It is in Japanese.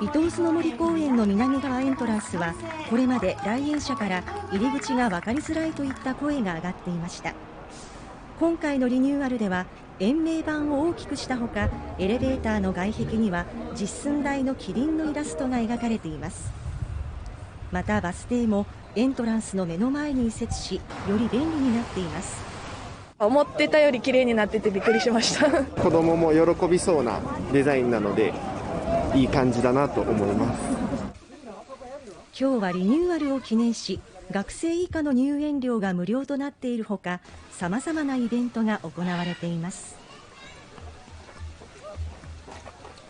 伊東巣の森公園の南側エントランスはこれまで来園者から入り口が分かりづらいといった声が上がっていました。今回のリニューアルでは園名板を大きくしたほか、エレベーターの外壁には実寸大のキリンのイラストが描かれています。またバス停もエントランスの目の前に移設し、より便利になっています。思ってたより綺麗になっててびっくりしました子供も喜びそうなデザインなのでいい感じだなと思います。今日はリニューアルを記念し、学生以下の入園料が無料となっているほか、さまざまなイベントが行われています。